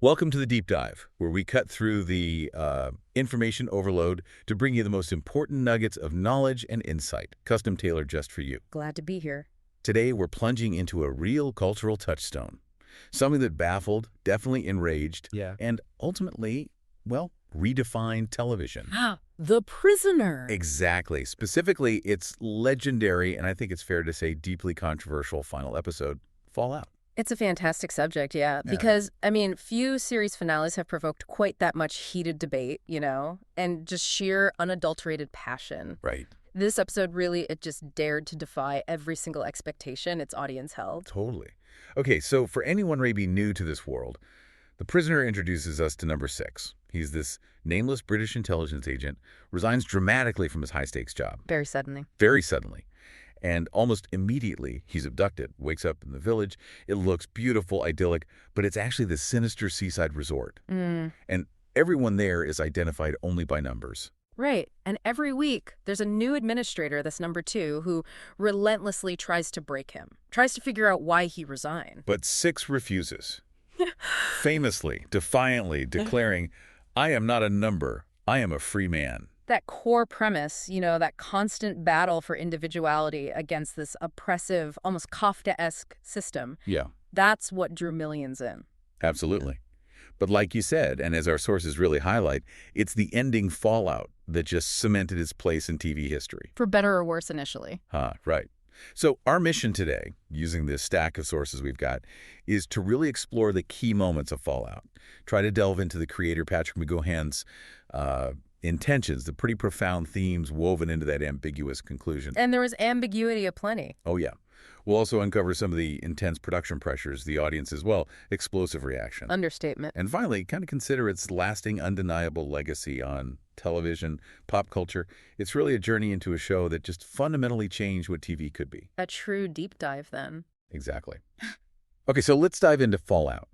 Welcome to the Deep Dive, where we cut through the information overload to bring you the most important nuggets of knowledge and insight, custom tailored just for you. Glad to be here. Today, we're plunging into a real cultural touchstone, something that baffled, definitely enraged, and ultimately, well, redefined television. The Prisoner. Exactly. Specifically, its legendary, and I think it's fair to say deeply controversial final episode, Fallout. It's a fantastic subject, yeah. Because, few series finales have provoked quite that much heated debate, and just sheer unadulterated passion. Right. This episode really, it just dared to defy every single expectation its audience held. Totally. Okay, so for anyone maybe new to this world, The Prisoner introduces us to number 6. He's this nameless British intelligence agent, resigns dramatically from his high-stakes job. Very suddenly. Very suddenly. And almost immediately, he's abducted, wakes up in the village. It looks beautiful, idyllic, but it's actually this sinister seaside resort. And everyone there is identified only by numbers. Right. And every week, there's a new administrator, this number 2, who relentlessly tries to break him, tries to figure out why he resigned. But 6 refuses, famously, defiantly declaring, "I am not a number. I am a free man." That core premise, that constant battle for individuality against this oppressive, almost Kafkaesque system. Yeah. That's what drew millions in. Absolutely. But like you said, and as our sources really highlight, it's the ending fallout that just cemented its place in TV history. For better or worse initially. Right. So our mission today, using this stack of sources we've got, is to really explore the key moments of Fallout. Try to delve into the creator Patrick McGohan's intentions, the pretty profound themes woven into that ambiguous conclusion. And there was ambiguity aplenty. Oh, yeah. We'll also uncover some of the intense production pressures, the audience as well, explosive reaction. Understatement. And finally, kind of consider its lasting, undeniable legacy on television, pop culture. It's really a journey into a show that just fundamentally changed what TV could be. A true deep dive, then. Exactly. Okay, so let's dive into Fallout.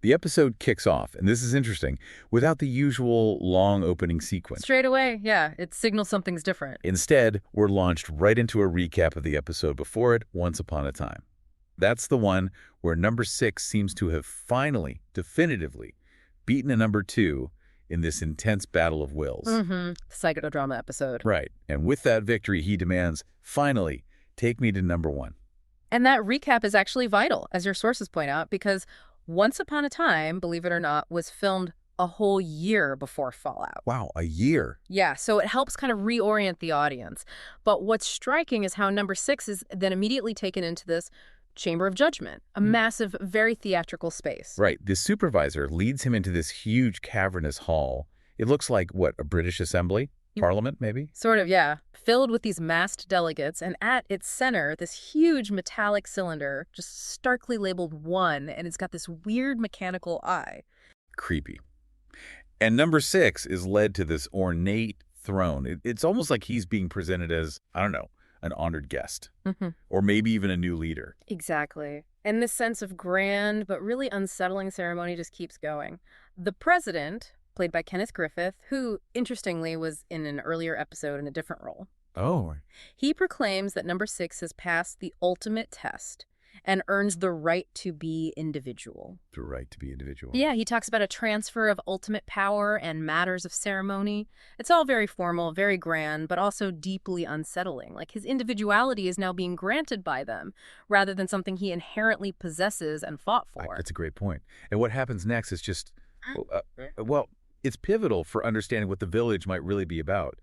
The episode kicks off, and this is interesting, without the usual long opening sequence. Straight away, yeah, it signals something's different. Instead, we're launched right into a recap of the episode before it, Once Upon a Time. That's the one where number 6 seems to have finally, definitively, beaten a number 2 in this intense battle of wills. Psychodrama episode. Right. And with that victory, he demands, finally, take me to number 1. And that recap is actually vital, as your sources point out, because Once Upon a Time, believe it or not, was filmed a whole year before Fallout. Wow, a year. Yeah, so it helps kind of reorient the audience. But what's striking is how number 6 is then immediately taken into this chamber of judgment, a massive, very theatrical space. Right. The supervisor leads him into this huge cavernous hall. It looks like, what, a British assembly? Parliament, maybe? Sort of, yeah. Filled with these masked delegates, and at its center, this huge metallic cylinder, just starkly labeled 1, and it's got this weird mechanical eye. Creepy. And number 6 is led to this ornate throne. It's almost like he's being presented as, I don't know, an honored guest. Or maybe even a new leader. Exactly. And this sense of grand but really unsettling ceremony just keeps going. The president, played by Kenneth Griffith, who, interestingly, was in an earlier episode in a different role. Oh. He proclaims that number 6 has passed the ultimate test and earns the right to be individual. The right to be individual. Yeah, he talks about a transfer of ultimate power and matters of ceremony. It's all very formal, very grand, but also deeply unsettling. Like his individuality is now being granted by them rather than something he inherently possesses and fought for. That's a great point. And what happens next is just, it's pivotal for understanding what the village might really be about.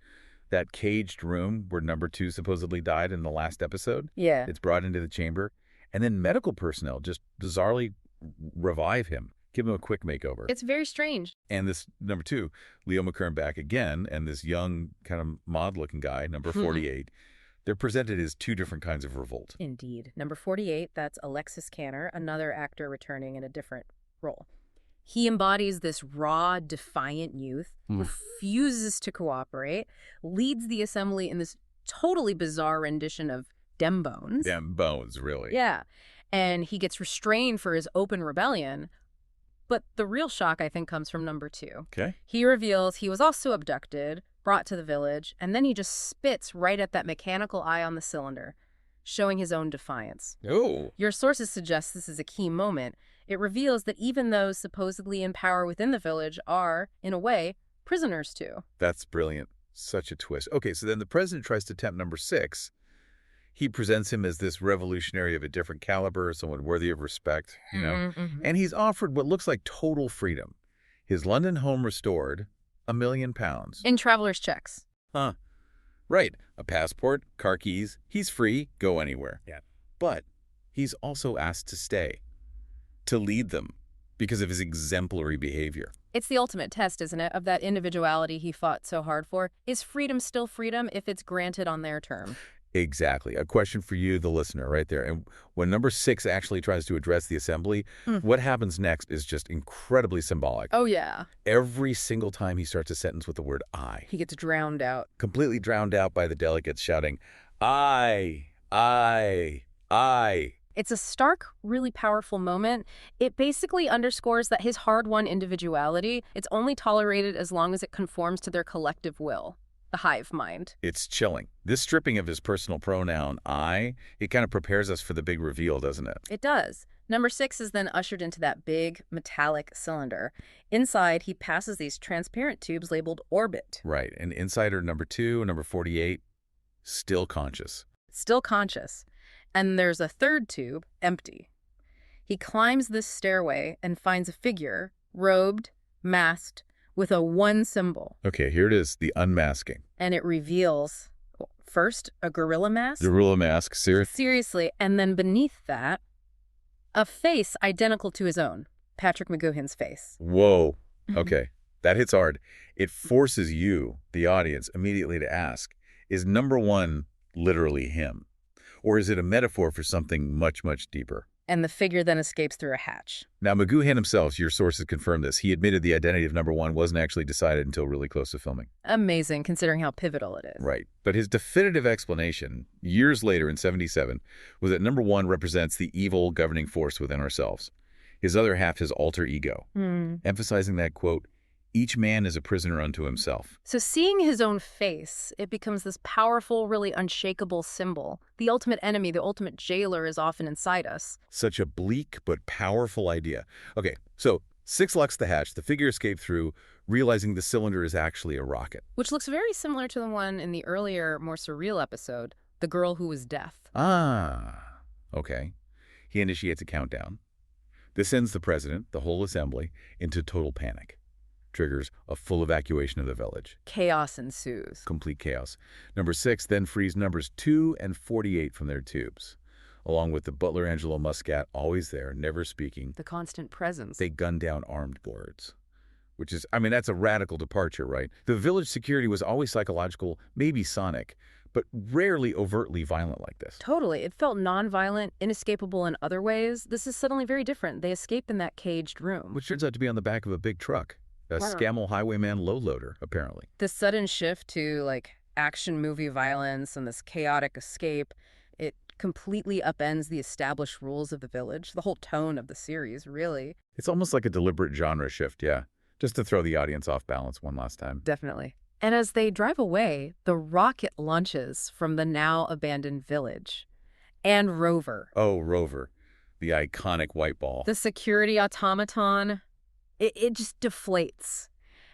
That caged room where number 2 supposedly died in the last episode. Yeah. It's brought into the chamber. And then medical personnel just bizarrely revive him, give him a quick makeover. It's very strange. And this number 2, Leo McKern back again, and this young kind of mod-looking guy, number 48, they're presented as 2 different kinds of revolt. Indeed. Number 48, that's Alexis Canner, another actor returning in a different role. He embodies this raw, defiant youth, refuses to cooperate, leads the assembly in this totally bizarre rendition of Dem Bones. Dem Bones, really. Yeah. And he gets restrained for his open rebellion. But the real shock, I think, comes from number 2. Okay. He reveals he was also abducted, brought to the village, and then he just spits right at that mechanical eye on the cylinder, showing his own defiance. Oh. Your sources suggest this is a key moment. It reveals that even those supposedly in power within the village are, in a way, prisoners too. That's brilliant. Such a twist. Okay, so then the president tries to tempt number 6. He presents him as this revolutionary of a different caliber, someone worthy of respect, Mm-hmm. And he's offered what looks like total freedom. His London home restored, £1 million. In traveler's checks. Huh. Right. A passport, car keys. He's free. Go anywhere. Yeah. But he's also asked to stay, to lead them, because of his exemplary behavior. It's the ultimate test, isn't it, of that individuality he fought so hard for? Is freedom still freedom if it's granted on their term? Exactly. A question for you, the listener, right there. And when number 6 actually tries to address the assembly, what happens next is just incredibly symbolic. Oh, yeah. Every single time he starts a sentence with the word I, He gets drowned out. completely drowned out by the delegates shouting, I, I, I. It's a stark, really powerful moment. It basically underscores that his hard-won individuality, it's only tolerated as long as it conforms to their collective will, the hive mind. It's chilling. This stripping of his personal pronoun, I, it kind of prepares us for the big reveal, doesn't it? It does. Number 6 is then ushered into that big, metallic cylinder. Inside, he passes these transparent tubes labeled orbit. Right. And insider number 2, number 48, still conscious. Still conscious. And there's a third tube, empty. He climbs this stairway and finds a figure, robed, masked, with a one symbol. Okay, here it is, the unmasking. And it reveals, first, a gorilla mask. The rule of mask, Seriously. And then beneath that, a face identical to his own, Patrick McGoohan's face. Whoa. Okay, that hits hard. It forces you, the audience, immediately to ask, is number 1 literally him? Or is it a metaphor for something much, much deeper? And the figure then escapes through a hatch. Now, McGoohan himself, your sources confirm this. He admitted the identity of number 1 wasn't actually decided until really close to filming. Amazing, considering how pivotal it is. Right. But his definitive explanation, years later in 1977, was that number 1 represents the evil governing force within ourselves. His other half, his alter ego, emphasizing that, quote, each man is a prisoner unto himself. So seeing his own face, it becomes this powerful, really unshakable symbol. The ultimate enemy, the ultimate jailer is often inside us. Such a bleak but powerful idea. Okay, so 6 locks the hatch. The figure escaped through, realizing the cylinder is actually a rocket. Which looks very similar to the one in the earlier, more surreal episode, The Girl Who Was Death. Ah, okay. He initiates a countdown. This sends the president, the whole assembly, into total panic. Triggers a full evacuation of the village. Chaos ensues. Complete chaos. Number 6 then frees numbers 2 and 48 from their tubes. Along with the butler Angelo Muscat, always there, never speaking. The constant presence. They gun down armed guards. Which is, I mean, that's a radical departure, right? The village security was always psychological, maybe sonic, but rarely overtly violent like this. Totally. It felt nonviolent, inescapable in other ways. This is suddenly very different. They escape in that caged room. Which turns out to be on the back of a big truck. A Scammell highwayman load loader, apparently. This sudden shift to, like, action movie violence and this chaotic escape, it completely upends the established rules of the village, the whole tone of the series, really. It's almost like a deliberate genre shift, yeah. Just to throw the audience off balance one last time. Definitely. And as they drive away, the rocket launches from the now abandoned village. And Rover. Oh, Rover. The iconic white ball. The security automaton. It just deflates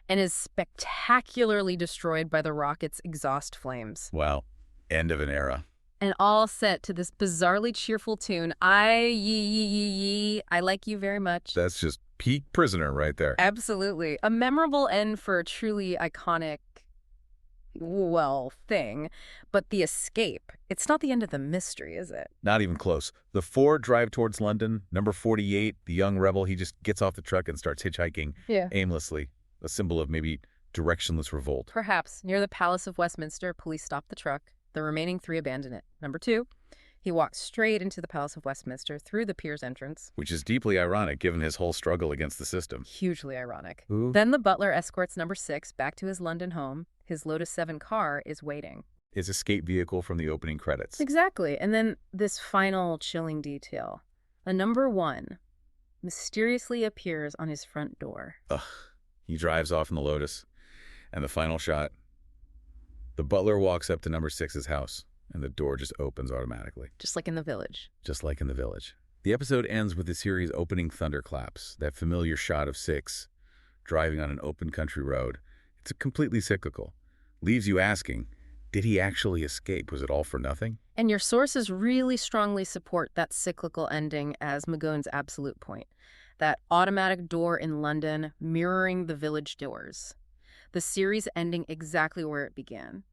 and is spectacularly destroyed by the rocket's exhaust flames. Wow. End of an era. And all set to this bizarrely cheerful tune, I like you very much. That's just peak Prisoner right there. Absolutely. A memorable end for a truly iconic, well, thing. But the escape, it's not the end of the mystery, is it? Not even close. The 4 drive towards London. Number 48, the young rebel, he just gets off the truck and starts hitchhiking aimlessly. A symbol of maybe directionless revolt. Perhaps. Near the Palace of Westminster, police stop the truck. The remaining 3 abandon it. Number 2, he walks straight into the Palace of Westminster through the Piers entrance. Which is deeply ironic given his whole struggle against the system. Hugely ironic. Ooh. Then the butler escorts number 6 back to his London home. His Lotus 7 car is waiting. His escape vehicle from the opening credits. Exactly. And then this final chilling detail. A number 1 mysteriously appears on his front door. Ugh. He drives off in the Lotus. And the final shot. The butler walks up to number 6's house, and the door just opens automatically. Just like in the village. Just like in the village. The episode ends with the series' opening thunderclaps, that familiar shot of Six driving on an open country road. It's completely cyclical. Leaves you asking, did he actually escape? Was it all for nothing? And your sources really strongly support that cyclical ending as McGowan's absolute point. That automatic door in London mirroring the village doors. The series ending exactly where it began.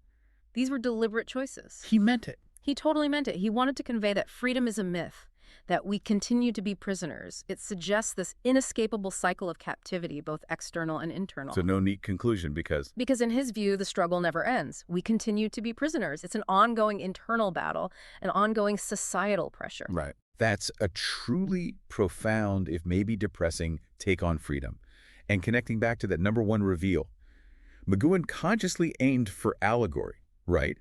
These were deliberate choices. He meant it. He totally meant it. He wanted to convey that freedom is a myth, that we continue to be prisoners. It suggests this inescapable cycle of captivity, both external and internal. So no neat conclusion because... Because in his view, the struggle never ends. We continue to be prisoners. It's an ongoing internal battle, an ongoing societal pressure. Right. That's a truly profound, if maybe depressing, take on freedom. And connecting back to that #1 reveal, McGowan consciously aimed for allegory, right?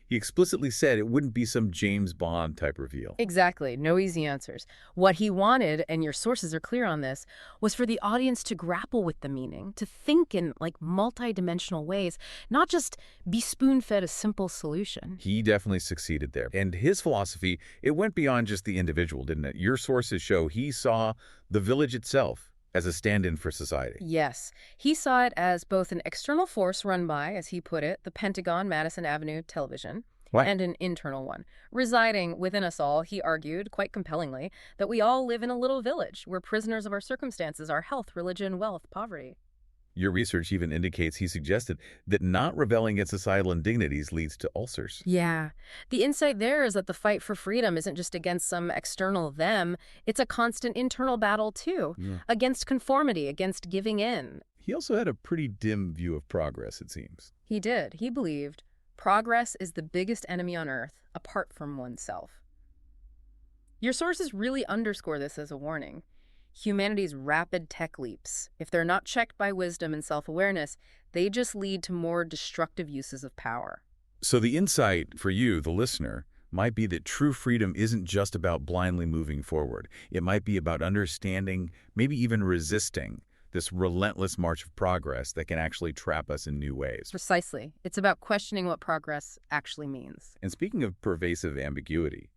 He explicitly said it wouldn't be some James Bond type reveal. Exactly. No easy answers. What he wanted, and your sources are clear on this, was for the audience to grapple with the meaning, to think in multi-dimensional ways, not just be spoon-fed a simple solution. He definitely succeeded there. And his philosophy, it went beyond just the individual, didn't it? Your sources show he saw the village itself as a stand-in for society. Yes. He saw it as both an external force run by, as he put it, the Pentagon, Madison Avenue television, Right. and an internal one. Residing within us all, he argued, quite compellingly, that we all live in a little village. We're prisoners of our circumstances, our health, religion, wealth, poverty. Your research even indicates he suggested that not rebelling against societal indignities leads to ulcers. Yeah. The insight there is that the fight for freedom isn't just against some external them. It's a constant internal battle, too. Yeah. Against conformity, against giving in. He also had a pretty dim view of progress, it seems. He did. He believed progress is the biggest enemy on Earth, apart from oneself. Your sources really underscore this as a warning. Humanity's rapid tech leaps, if they're not checked by wisdom and self-awareness, they just lead to more destructive uses of power. So the insight for you, the listener, might be that true freedom isn't just about blindly moving forward. It might be about understanding, maybe even resisting, this relentless march of progress that can actually trap us in new ways. Precisely. It's about questioning what progress actually means. And speaking of pervasive ambiguity,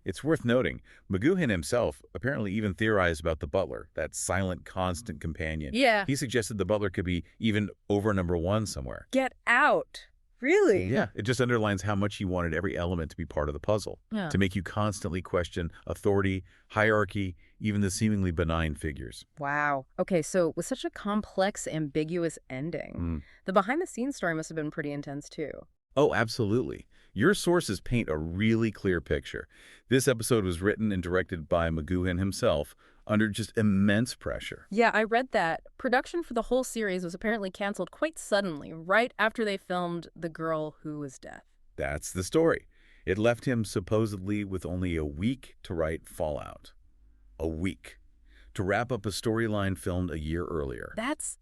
it's worth noting, McGowan himself apparently even theorized about the butler, that silent, constant companion. Yeah. He suggested the butler could be even over #1 somewhere. Get out. Really? Yeah, it just underlines how much he wanted every element to be part of the puzzle, Yeah. to make you constantly question authority, hierarchy, even the seemingly benign figures. Wow. Okay, so with such a complex, ambiguous ending, the behind-the-scenes story must have been pretty intense, too. Oh, absolutely. Your sources paint a really clear picture. This episode was written and directed by McGowan himself under just immense pressure. Yeah, I read that. Production for the whole series was apparently canceled quite suddenly, right after they filmed The Girl Who Was Death. That's the story. It left him supposedly with only a week to write Fallout. A week. To wrap up a storyline filmed a year earlier. That's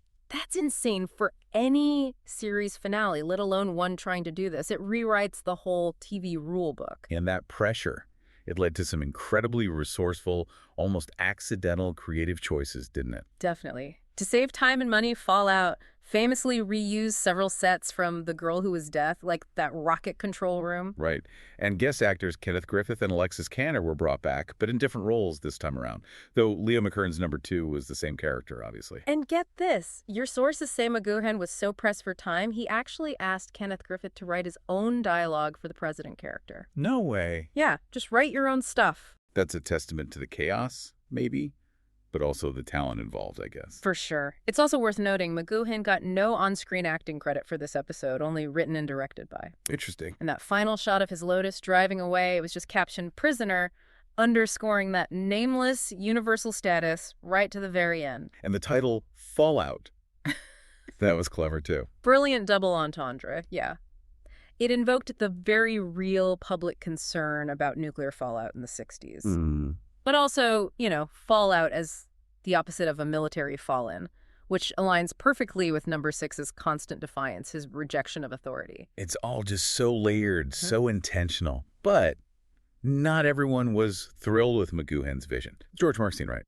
insane for any series finale, let alone one trying to do this. It rewrites the whole TV rule book. And that pressure, it led to some incredibly resourceful, almost accidental creative choices, didn't it? Definitely. To save time and money, Fallout famously reused several sets from The Girl Who Was Death, like that rocket control room. Right. And guest actors Kenneth Griffith and Alexis Canner were brought back, but in different roles this time around. Though Leo McKern's #2 was the same character, obviously. And get this, your sources say McGowan was so pressed for time, he actually asked Kenneth Griffith to write his own dialogue for the president character. No way. Yeah, just write your own stuff. That's a testament to the chaos, maybe, but also the talent involved, I guess. For sure. It's also worth noting McGowan got no on-screen acting credit for this episode, only written and directed by. Interesting. And that final shot of his Lotus driving away, it was just captioned prisoner, underscoring that nameless universal status right to the very end. And the title, Fallout. That was clever, too. Brilliant double entendre, yeah. It invoked the very real public concern about nuclear fallout in the 60s. But also, fallout as the opposite of a military fall-in, which aligns perfectly with #6's constant defiance, his rejection of authority. It's all just so layered, so intentional. But not everyone was thrilled with McGowan's vision. George Markstein, right?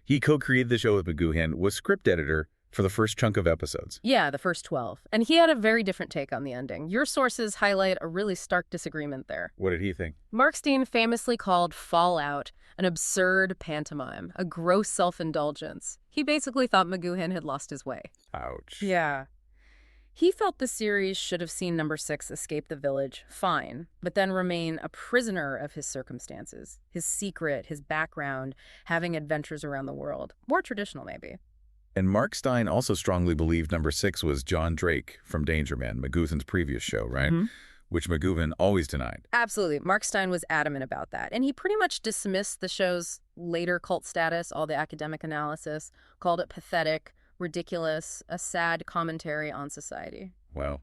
He co-created the show with McGowan, was script editor, for the first chunk of episodes. Yeah, the first 12. And he had a very different take on the ending. Your sources highlight a really stark disagreement there. What did he think? Markstein famously called Fallout an absurd pantomime, a gross self-indulgence. He basically thought McGoohan had lost his way. Ouch. Yeah. He felt the series should have seen number 6 escape the village, fine, but then remain a prisoner of his circumstances, his secret, his background, having adventures around the world. More traditional, maybe. And Mark Stein also strongly believed number 6 was John Drake from Danger Man, McGoohan's previous show, right? Mm-hmm. Which McGoohan always denied. Absolutely. Mark Stein was adamant about that. And he pretty much dismissed the show's later cult status, all the academic analysis, called it pathetic, ridiculous, a sad commentary on society. Wow.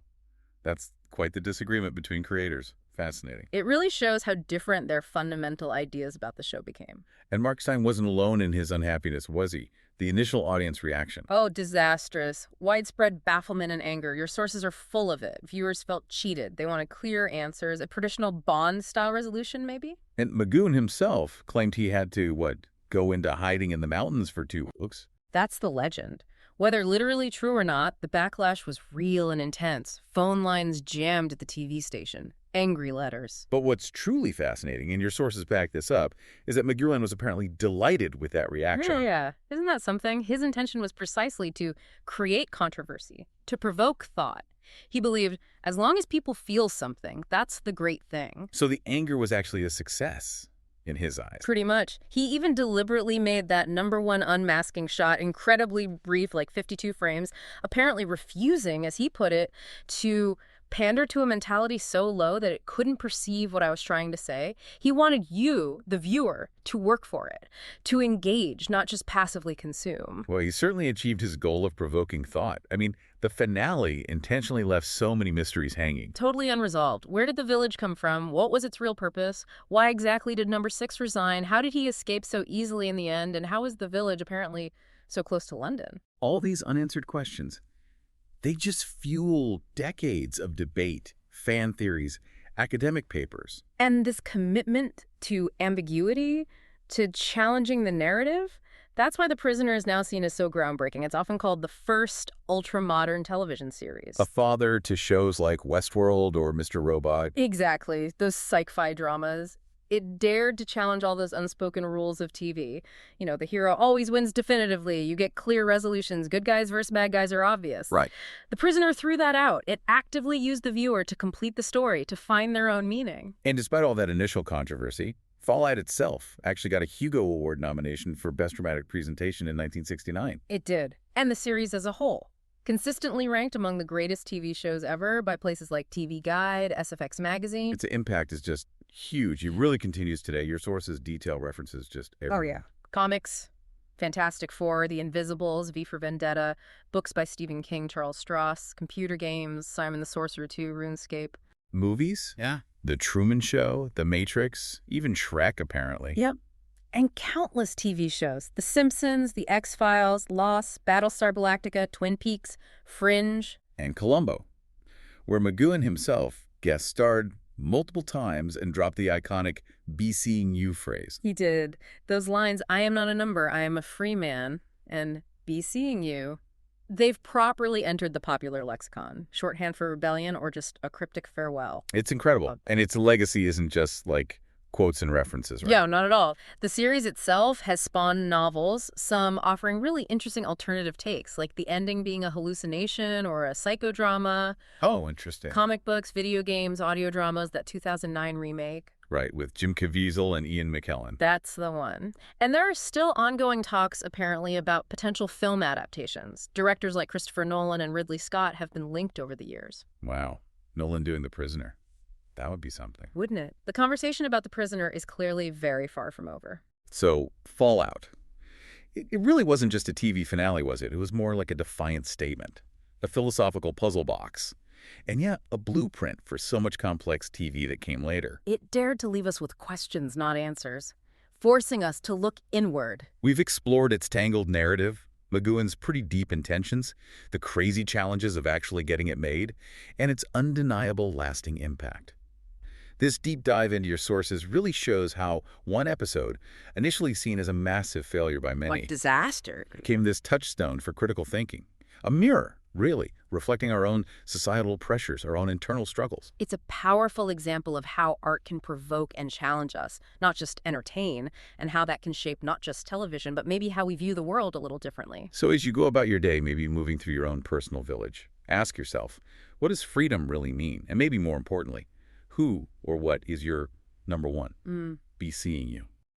That's quite the disagreement between creators. Fascinating. It really shows how different their fundamental ideas about the show became. And Mark Stein wasn't alone in his unhappiness, was he? The initial audience reaction. Oh, disastrous. Widespread bafflement and anger. Your sources are full of it. Viewers felt cheated. They wanted clear answers. A traditional Bond-style resolution, maybe? And McGoohan himself claimed he had to, go into hiding in the mountains for 2 weeks. That's the legend. Whether literally true or not, the backlash was real and intense. Phone lines jammed at the TV station. Angry letters. But what's truly fascinating, and your sources back this up, is that McGoohan was apparently delighted with that reaction. Yeah. Isn't that something? His intention was precisely to create controversy, to provoke thought. He believed, as long as people feel something, that's the great thing. So the anger was actually a success in his eyes. Pretty much. He even deliberately made that number 1 unmasking shot incredibly brief, like 52 frames, apparently refusing, as he put it, to pander to a mentality so low that it couldn't perceive what I was trying to say. He wanted you, the viewer, to work for it, to engage, not just passively consume. Well, he certainly achieved his goal of provoking thought. I mean, the finale intentionally left so many mysteries hanging. Totally unresolved. Where did the village come from? What was its real purpose? Why exactly did number 6 resign? How did he escape so easily in the end? And how is the village apparently so close to London? All these unanswered questions, they just fuel decades of debate, fan theories, academic papers. And this commitment to ambiguity, to challenging the narrative, that's why The Prisoner is now seen as so groundbreaking. It's often called the first ultra-modern television series. A father to shows like Westworld or Mr. Robot. Exactly, those sci-fi dramas. It dared to challenge all those unspoken rules of TV. You know, the hero always wins definitively. You get clear resolutions. Good guys versus bad guys are obvious. Right. The Prisoner threw that out. It actively used the viewer to complete the story, to find their own meaning. And despite all that initial controversy, Fallout itself actually got a Hugo Award nomination for Best Dramatic Presentation in 1969. It did. And the series as a whole. Consistently ranked among the greatest TV shows ever by places like TV Guide, SFX Magazine. Its impact is just huge. It really continues today. Your sources detail references just everywhere. Oh, yeah. Comics, Fantastic Four, The Invisibles, V for Vendetta, books by Stephen King, Charles Stross, computer games, Simon the Sorcerer 2, RuneScape. Movies? Yeah. The Truman Show, The Matrix, even Shrek, apparently. Yep. And countless TV shows. The Simpsons, The X-Files, Lost, Battlestar Galactica, Twin Peaks, Fringe. And Columbo, where McGoohan himself guest starred multiple times and dropped the iconic "be seeing you" phrase. He did. Those lines, I am not a number, I am a free man, and be seeing you, they've properly entered the popular lexicon. Shorthand for rebellion or just a cryptic farewell. It's incredible. And its legacy isn't just like quotes and references, right? Yeah, not at all. The series itself has spawned novels, some offering really interesting alternative takes, like the ending being a hallucination or a psychodrama. Oh, interesting. Comic books, video games, audio dramas, that 2009 remake. Right, with Jim Caviezel and Ian McKellen. That's the one. And there are still ongoing talks, apparently, about potential film adaptations. Directors like Christopher Nolan and Ridley Scott have been linked over the years. Wow. Nolan doing The Prisoner. That would be something. Wouldn't it? The conversation about The Prisoner is clearly very far from over. So, Fallout. It really wasn't just a TV finale, was it? It was more like a defiant statement, a philosophical puzzle box, and yeah, a blueprint for so much complex TV that came later. It dared to leave us with questions, not answers, forcing us to look inward. We've explored its tangled narrative, McGoohan's pretty deep intentions, the crazy challenges of actually getting it made, and its undeniable lasting impact. This deep dive into your sources really shows how one episode, initially seen as a massive failure by many, Like disaster. became this touchstone for critical thinking. A mirror, really, reflecting our own societal pressures, our own internal struggles. It's a powerful example of how art can provoke and challenge us, not just entertain, and how that can shape not just television, but maybe how we view the world a little differently. So as you go about your day, maybe moving through your own personal village, ask yourself, what does freedom really mean? And maybe more importantly, who or what is your number one? Be seeing you.